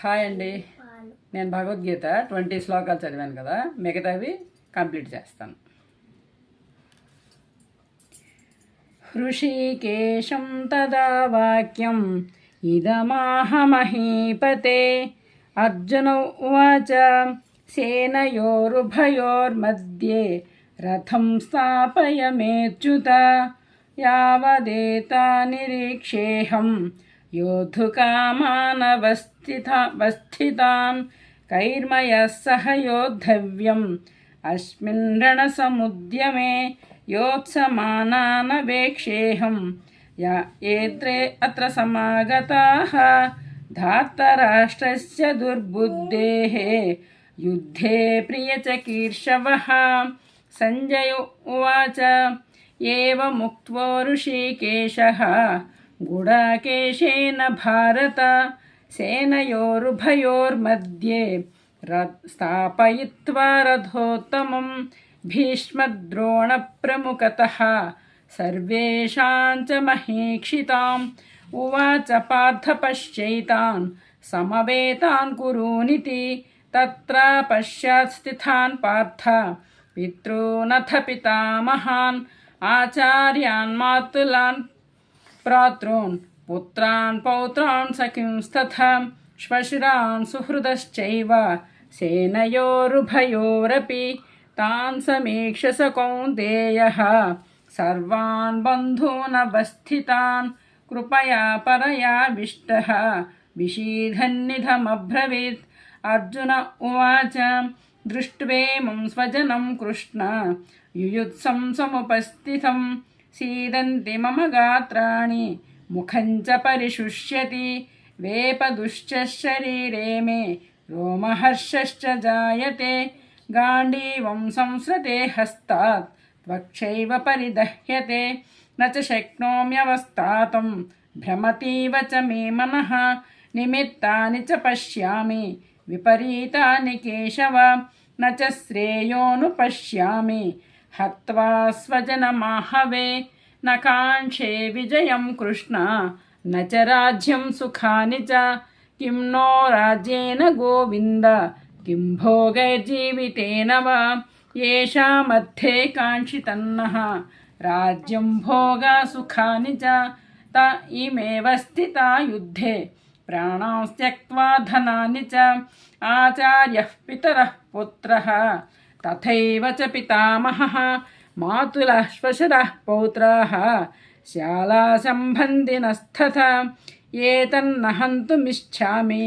Hi అండి. నేను భగవద్గీత 20 శ్లోకాలు చదివాను కదా, మిగతావి కంప్లీట్ చేస్తాను. హృషీకేశం తదా వాక్యం ఇదమాహ మహీపతే. అర్జున ఉవాచ సేనయోరుభయోర్मध्ये రథం స్థాపయమేచ్యుత. యావదేతా నిరీక్షేహం యోద్ధుకామానवस्थितान् कैर्मयः सह योद्धव्यम् अस्मिन् रणसमुद्यमे योत्समानानवेक्षेऽहं एत्रे अत्र समागताः धार्तराष्ट्रस्य दुर्बुद्धेः युद्धे प्रियचिकीर्षवः. संजय उवाच एवमुक्त्वा ऋषिकेशः गुडाकेशेन भारत सेनयोरुभयोर्मध्ये स्थापयित्वा रथोत्तमं भीष्मद्रोणप्रमुखतः सर्वेषां च महीक्षिताम्. उवाच पार्थ पश्यैतान् समवेतान् कुरूनिति. तत्र पश्चात् स्थितान् पार्थ पितॄनथ पितामहान् आचार्यान् मातुलान् प्रातॄन् पुत्रान् पौत्रान् सखींस्तथा श्वशुरान् सुहृदश्चैव सेनयोरुभयोरपि. तान् समीक्ष्य स कौन्तेयः सर्वान् बन्धूनवस्थितान् कृपया परयाविष्टः विषीदन्निधमब्रवीत्. अर्जुन उवाच दृष्ट्वेमं स्वजनं कृष्ण युयुत्सं समुपस्थितं सीदन्ति मम गात्राणि मुखं च परिशुष्यति. वेपदुश्च शरीरे मे रोमहर्षश्च जायते. गाण्डीवं संसृते हस्तात् त्वक्षैव परिदह्यते. न च शक्नोम्यवस्थातुं भ्रमतीव च मे मनः. निमित्तानि च पश्यामि विपरीतानि केशव. न च श्रेयोऽनुपश्यामि हत्वा स्वजनमाहवे. न काङ्क्षे विजयं कृष्ण न च राज्यं सुखानि च. किं नो राज्येन गोविन्द किं भोगैर्जीवितेन वा. येषामर्थे काङ्क्षितन्नः राज्यं भोगा सुखानि च त इमेव स्थिता युद्धे प्राणां त्यक्त्वा धनानि च. आचार्यः पितरः पुत्रः तथैव च पितामहः मातुलः श्वशुरः पौत्राः शालासम्बन्धिनस्तथा. एतन्न हन्तुमिच्छामि